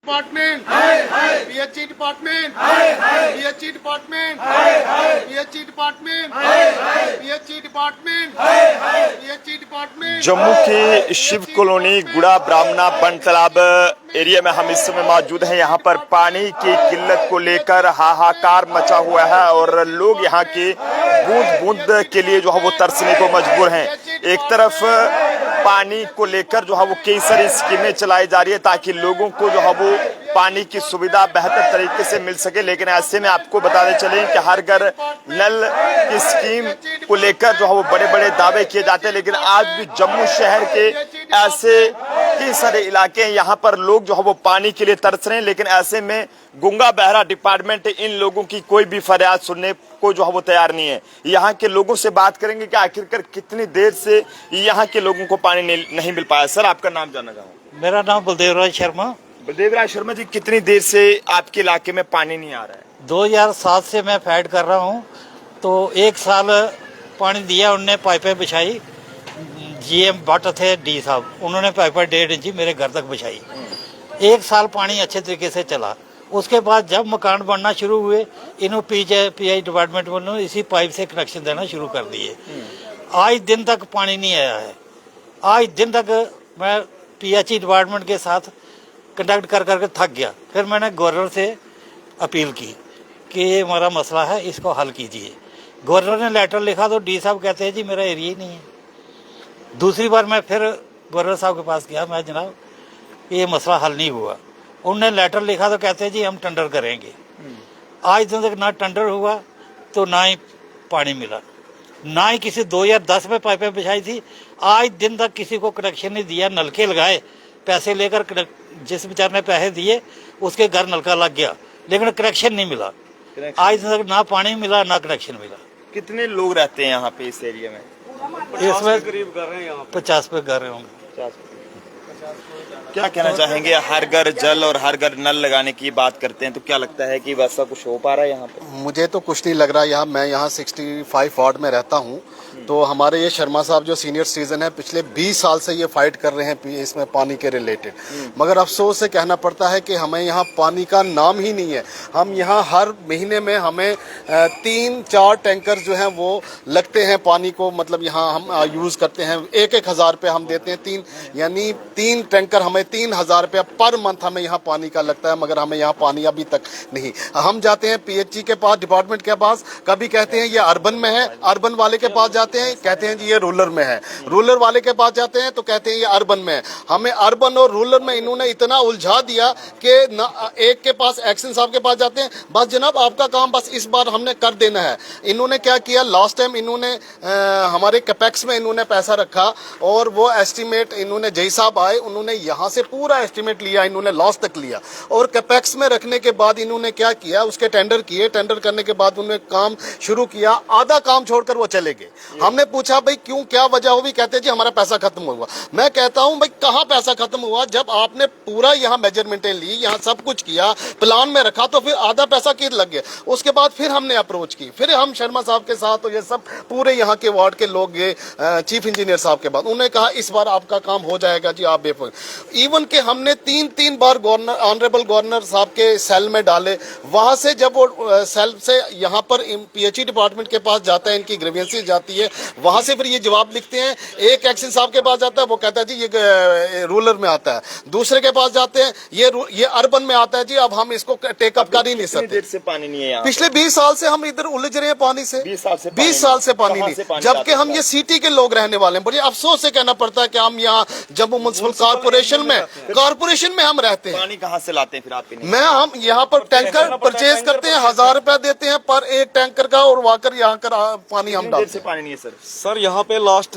Department PHE department PHE department PHE department PHE department PHE department. Jammu के Shiv colony गुड़ा ब्राह्मणा बन तालाब एरिया में हम इस समय मौजूद हैं। यहाँ पर पानी की किल्लत को लेकर हाहाकार मचा हुआ है और लोग यहाँ के बूंद बूंद के लिए जो है वो तरसने को मजबूर हैं। एक तरफ पानी को लेकर जो है वो कई सारी स्कीमें चलाई जा रही है ताकि लोगों को जो है वो पानी की सुविधा बेहतर तरीके से मिल सके, लेकिन ऐसे में आपको बताते चलें कि हर घर नल की स्कीम को लेकर जो है वो बड़े बड़े दावे किए जाते हैं, लेकिन आज भी जम्मू शहर के ऐसे कई सारे इलाके हैं यहाँ पर लोग जो है वो पानी के लिए तरस रहे हैं, लेकिन ऐसे में गूंगा बहरा डिपार्टमेंट इन लोगों की कोई भी फरियाद सुनने को जो है वो तैयार नहीं है। यहाँ के लोगों से बात करेंगे कि आखिरकार कितनी देर से यहाँ के लोगों को पानी नहीं मिल पाया। सर, आपका नाम जानना चाहूँगा। मेरा नाम बलदेवराज शर्मा। बलदेवराज शर्मा जी, कितनी देर से आपके इलाके में पानी नहीं आ रहा है? 2007 से मैं फैड कर रहा हूँ, तो एक साल पानी दिया, उनने पाइपें बिछाई। जीएम भट्ट थे डी साहब, उन्होंने पाइपें 1.5 इंची मेरे घर तक बिछाई। एक साल पानी अच्छे तरीके से चला। उसके बाद जब मकान बनना शुरू हुए, इन्होंने पीआई डिपार्टमेंट वालों इसी पाइप से कनेक्शन देना शुरू कर दिए। आज दिन तक पानी नहीं आया है। आज दिन तक मैं पीएचई डिपार्टमेंट के साथ कंडक्ट कर करके थक गया। फिर मैंने गवर्नर से अपील की कि ये हमारा मसला है, इसको हल कीजिए। गवर्नर ने लेटर लिखा तो डी साहब कहते हैं जी मेरा एरिया ही नहीं है। दूसरी बार मैं फिर गवर्नर साहब के पास गया, मैं जनाब ये मसला हल नहीं हुआ। उन्होंने लेटर लिखा तो कहते हैं जी हम टेंडर करेंगे। आज दिन तक ना टेंडर हुआ तो ना ही पानी मिला, ना ही किसी 2010 में पाइपें बिछाई थी। आज दिन तक किसी को कनेक्शन नहीं दिया। नलके लगाए, पैसे लेकर, जिस बेचारे ने पैसे दिए उसके घर नलका लग गया, लेकिन कनेक्शन नहीं मिला। आज दिन तक ना पानी मिला ना कनेक्शन मिला। कितने लोग रहते हैं यहाँ पे इस एरिया में? इसमें करीब घर हैं, यहाँ 50 पे घर होंगे। क्या कहना चाहेंगे? हर घर जल और हर घर नल लगाने की बात करते हैं, तो क्या लगता है कि वैसा कुछ हो पा रहा है यहाँ पे? मुझे तो कुछ नहीं लग रहा। यहाँ मैं 65 वार्ड में रहता हूँ, तो हमारे ये शर्मा साहब जो सीनियर सिटीजन है, पिछले 20 साल से ये फाइट कर रहे हैं इसमें पानी के रिलेटेड। मगर अफसोस से कहना पड़ता है कि हमें यहाँ पानी का नाम ही नहीं है। हम यहाँ हर महीने में हमें 3-4 टैंकर जो हैं वो लगते हैं पानी को, मतलब यहाँ हम यूज़ करते हैं। 1-1 हज़ार रुपये हम देते हैं, यानी 3 टैंकर हमें 3,000 रुपया पर मंथ हमें यहाँ पानी का लगता है। मगर हमें यहाँ पानी अभी तक नहीं। हम जाते हैं पीएचई के पास, डिपार्टमेंट के पास, कभी कहते हैं ये अर्बन में है, अर्बन वाले के पास जाते हैं कहते हैं जी ये रूरल में है, रूरल वाले के पास जाते हैं तो कहते हैं ये अर्बन में है। हमें अर्बन और रूरल में इन्होंने इतना उलझा दिया कि एक के पास एक्शन साहब के पास जाते हैं, बस जनाब आपका काम बस इस बार हमने कर देना है। इन्होंने क्या किया, लास्ट टाइम इन्होंने हमारे कैपेक्स में इन्होंने पैसा रखा और वो एस्टिमेट इन्होंने जय साहब आए, उन्होंने यहाँ से पूरा एस्टिमेट लिया, इन्होंने लॉस तक लिया। और कैपेक्स में रखने के बाद इन्होंने क्या किया, उसके टेंडर किए। टेंडर करने के बाद उन्होंने काम शुरू किया, आधा काम छोड़कर वो चले गए। हमने पूछा भाई क्यों, क्या वजह हुई? कहते जी हमारा पैसा खत्म हुआ। मैं कहता हूं भाई कहां पैसा खत्म हुआ? जब आपने पूरा यहां मेजरमेंटें ली, यहां सब कुछ किया, प्लान में रखा, तो फिर आधा पैसा किस लग गया? उसके बाद फिर हमने अप्रोच की, फिर हम शर्मा साहब के साथ, तो ये सब पूरे यहाँ के वार्ड के लोग गए चीफ इंजीनियर साहब के बाद। उन्होंने कहा इस बार आपका काम हो जाएगा जी, आप बेफिक्र। इवन के हमने 3 बार गवर्नर, ऑनरेबल गवर्नर साहब के सेल में डाले। वहां से जब वो सेल से यहाँ पर पीएचई डिपार्टमेंट के पास जाता है, इनकी ग्रीवेंसेस जाती है, वहां से फिर ये जवाब लिखते हैं। एक एक्शन साहब के पास जाता है, वो कहता है जी ये रूरल में आता है। दूसरे के पास जाते हैं, ये अर्बन में आता है जी, अब हम इसको टेकअप कर ही नहीं सकते। देर से पानी नहीं है यहाँ? पिछले 20 साल से हम इधर उलझ रहे हैं पानी से। 20 साल से पानी नहीं, जबकि हम ये सिटी के लोग रहने वाले हैं। बड़े अफसोस से कहना पड़ता है कि हम यहाँ जम्मू म्युनिसिपल कारपोरेशन में हम रहते हैं। पानी कहाँ से लाते हैं फिर आप? हम यहाँ पर टैंकर परचेज करते हैं, 1,000 रुपया देते हैं पर एक टैंकर का, और वाकर यहाँ कर पानी हम डालते हैं। पानी नहीं है सर यहाँ पे लास्ट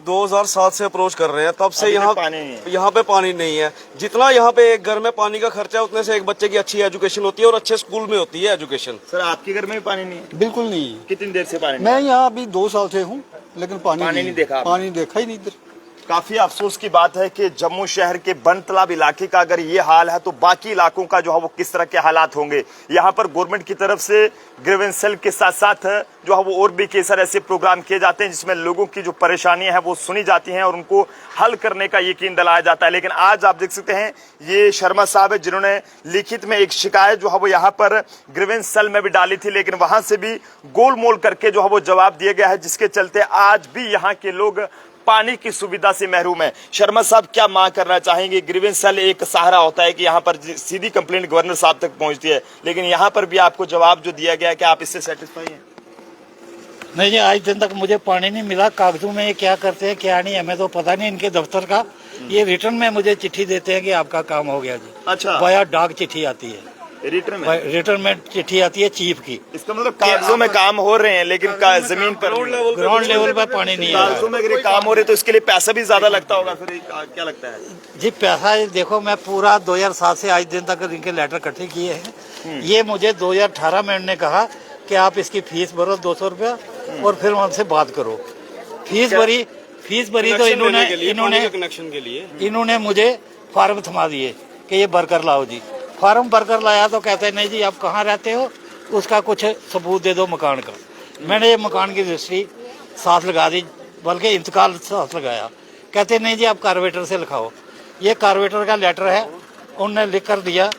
2007 से अप्रोच कर रहे हैं, तब से यहाँ पे पानी नहीं है। जितना यहाँ पे एक घर में पानी का खर्चा है, उतने से एक बच्चे की अच्छी एजुकेशन होती है और अच्छे स्कूल में होती है एजुकेशन। सर, आपके घर में भी पानी नहीं है? बिल्कुल नहीं। कितनी देर से पानी? मैं यहाँ अभी 2 साल से हूँ, लेकिन पानी नहीं देखा। पानी देखा ही नहीं इधर। काफी अफसोस की बात है कि जम्मू शहर के बन तालाब इलाके का अगर ये हाल है तो बाकी इलाकों का जो है वो किस तरह के हालात होंगे। यहाँ पर गवर्नमेंट की तरफ से ग्रीवेंस सेल के साथ साथ जो है वो और भी कई सारे ऐसे प्रोग्राम किए जाते हैं जिसमें लोगों की जो परेशानियां हैं वो सुनी जाती हैं और उनको हल करने का यकीन दिलाया जाता है। लेकिन आज आप देख सकते हैं ये शर्मा साहब है जिन्होंने लिखित में एक शिकायत जो है वो यहाँ पर ग्रीवेंस सेल में भी डाली थी, लेकिन वहां से भी गोलमोल करके जो है वो जवाब दिया गया है, जिसके चलते आज भी यहाँ के लोग पानी की सुविधा से महरूम है। शर्मा साहब क्या मांग करना चाहेंगे? ग्रीवेंस सेल एक सहारा होता है कि यहाँ पर सीधी कंप्लेंट गवर्नर साहब तक पहुंचती है, लेकिन यहाँ पर भी आपको जवाब जो दिया गया है कि आप इससे सेटिस्फाई हैं? नहीं जी, आज दिन तक मुझे पानी नहीं मिला। कागजों में ये क्या करते हैं क्या नहीं हमें तो पता नहीं इनके दफ्तर का। ये रिटर्न में मुझे चिट्ठी देते हैं कि आपका काम हो गया जी। अच्छा, वाया डाक चिट्ठी आती है, रिटर्न में चिट्ठी आती है चीफ की। इसका मतलब कागजों में काम हो रहे हैं लेकिन जमीन पर ग्राउंड लेवल पर पानी नहीं है। कागजों में अगर काम हो रहे तो इसके लिए पैसा भी ज्यादा लगता होगा, फिर क्या लगता है जी? पैसा देखो, मैं पूरा 2007 से आज दिन तक इनके लेटर इकट्ठे किए हैं। ये मुझे 2018 में उन्होंने कहा कि आप इसकी फीस भरो 200 रुपया और फिर हमसे बात करो। फीस भरी तो इन्होंने मुझे फार्म थमा दिए कि ये भरकर लाओ जी। फार्म भरकर लाया तो कहते नहीं जी आप कहाँ रहते हो, उसका कुछ सबूत दे दो मकान का। मैंने ये मकान की रजिस्ट्री साथ लगा दी, बल्कि इंतकाल साथ लगाया। कहते नहीं जी आप कारपोरेटर से लिखाओ। ये कारपोरेटर का लेटर है, उनने लिख कर दिया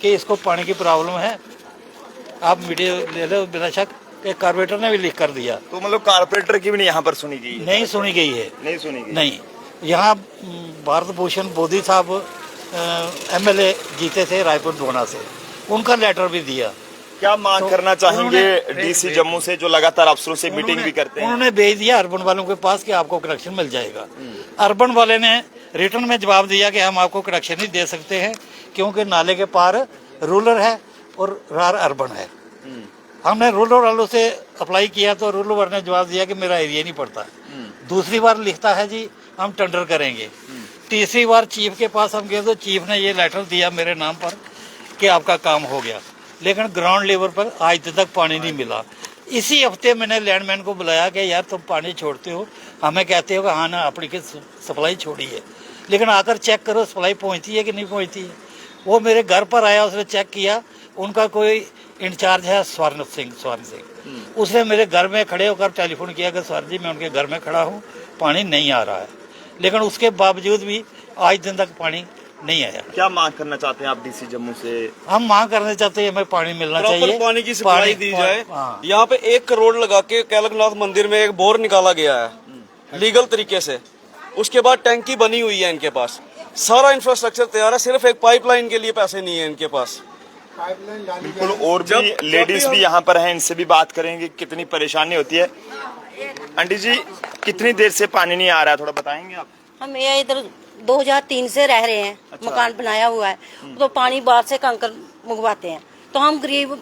कि इसको पानी की प्रॉब्लम है, आप मीडिया ले लो बिना शक। कारपोरेटर ने भी लिख कर दिया। तो मतलब कारपोरेटर की भी नहीं यहाँ पर सुनी गई? नहीं सुनी गई है, नहीं सुनी गई। नहीं, यहाँ भारत भूषण बोधी साहब एमएलए जीते थे रायपुर धोना से, उनका लेटर भी दिया। क्या मांग करना चाहेंगे डीसी जम्मू से जो लगातार अफसरों से मीटिंग भी करते हैं? उन्होंने भेज दिया अर्बन वालों के पास कि आपको कनेक्शन मिल जाएगा। अर्बन वाले ने रिटर्न में जवाब दिया कि हम आपको कनेक्शन ही दे सकते हैं क्योंकि नाले के पार रूरल है और रार अर्बन है। हमने रूरल वालों से अप्लाई किया तो रूरल वाले ने जवाब दिया कि मेरा एरिया नहीं पड़ता। दूसरी बार लिखता है जी हम टेंडर करेंगे। तीसरी बार चीफ के पास हम गए तो चीफ ने ये लेटर दिया मेरे नाम पर कि आपका काम हो गया, लेकिन ग्राउंड लेवल पर आज तक पानी नहीं मिला। इसी हफ्ते मैंने लैंडमैन को बुलाया कि यार तुम पानी छोड़ते हो, हमें कहते हो कि हाँ ना अपनी की सप्लाई छोड़ी है, लेकिन आकर चेक करो सप्लाई पहुंचती है कि नहीं पहुंचती है। वो मेरे घर पर आया, उसने चेक किया, उनका कोई इंचार्ज है स्वर्ण सिंह, उसने मेरे घर में खड़े होकर टेलीफोन किया कि सर जी मैं उनके घर में खड़ा हूँ, पानी नहीं आ रहा है। लेकिन उसके बावजूद भी आज दिन तक पानी नहीं आया। क्या मांग करना चाहते हैं आप डीसी जम्मू से? हम मांग करना चाहते हैं हमें पानी मिलना चाहिए, पानी की सप्लाई दी जाए। यहाँ पे 1 करोड़ लगा के कैलकनाथ मंदिर में एक बोर निकाला गया है लीगल तरीके से। उसके बाद टैंकी बनी हुई है इनके पास, सारा इंफ्रास्ट्रक्चर तैयार है, सिर्फ एक पाइपलाइन के लिए पैसे नहीं है इनके पास। बिल्कुल, और भी लेडीज भी यहाँ पर हैं, इनसे भी बात करेंगे कितनी परेशानी होती है। आंटी जी कितनी देर से पानी नहीं आ रहा है, थोड़ा बताएंगे आप? हम ये इधर 2003 से रह रहे हैं। अच्छा। मकान बनाया हुआ है तो पानी बाहर से कंकर मंगवाते हैं, तो हम गरीब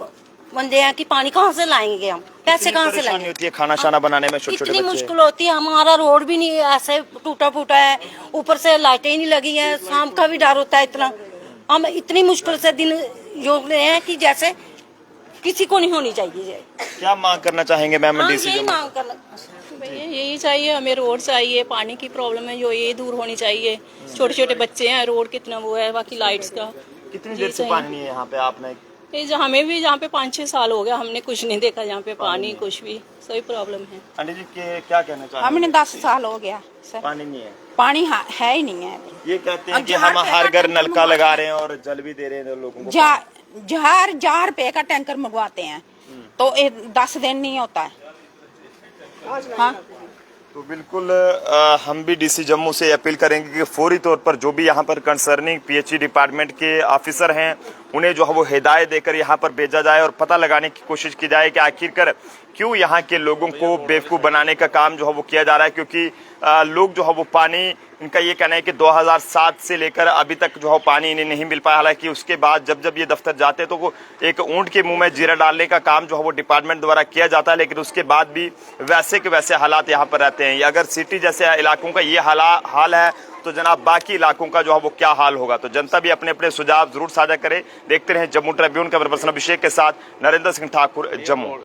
बंदे हैं कि पानी कहाँ से लाएंगे, हम पैसे कहाँ से लाएंगे? होती है खाना शाना बनाने में, छोटे इतनी मुश्किल होती है। हमारा रोड भी नहीं ऐसे टूटा फूटा है, ऊपर से लाइटें ही नहीं लगी है, शाम का भी डर होता है इतना। हम इतनी मुश्किल से दिन योग रहे हैं कि जैसे किसी को नहीं होनी चाहिए। क्या मांग करना चाहेंगे मैम? यही मांग करना भैया यही चाहिए हमें, रोड चाहिए, पानी की प्रॉब्लम है जो ये दूर होनी चाहिए। छोटे छोटे बच्चे हैं, रोड कितना वो है, बाकी लाइट्स का। कितनी देर से पानी नहीं है यहाँ पे? आपने हमें भी यहाँ पे 5-6 साल हो गया, हमने कुछ नहीं देखा यहाँ पे पानी कुछ भी, सही प्रॉब्लम है। आंटी जी क्या कहना चाहते हैं? हमने 10 साल हो गया सर, पानी नहीं है। पानी है ही नहीं है। ये कहते हैं कि हम हर घर नलका लगा रहे हैं और जल भी दे रहे हैं लोगों को। 1000 रुपए का टैंकर मंगवाते हैं तो 10 दिन नहीं होता है। हाँ तो बिल्कुल हम भी डीसी जम्मू से अपील करेंगे कि फौरी तौर पर जो भी यहाँ पर कंसर्निंग पीएचई डिपार्टमेंट के ऑफिसर हैं उन्हें जो है वो हिदायत देकर यहाँ पर भेजा जाए और पता लगाने की कोशिश की जाए कि आखिरकार क्यों यहाँ के लोगों को बेवकूफ़ बनाने का काम जो है वो किया जा रहा है। क्योंकि लोग जो है वो पानी, इनका ये कहना है कि 2007 से लेकर अभी तक जो है पानी इन्हें नहीं मिल पाया। हालांकि उसके बाद जब ये दफ्तर जाते हैं तो वो एक ऊंट के मुंह में जीरा डालने का काम जो है वो डिपार्टमेंट द्वारा किया जाता है, लेकिन उसके बाद भी वैसे के वैसे हालात यहाँ पर रहते हैं। अगर सिटी जैसे इलाकों का ये हाल है तो जनाब बाकी इलाकों का जो है वो क्या हाल होगा। तो जनता भी अपने अपने सुझाव जरूर साझा करे। देखते रहें जम्मू ट्रिब्यून, कैमरा पर्सन अभिषेक के साथ नरेंद्र सिंह ठाकुर, जम्मू।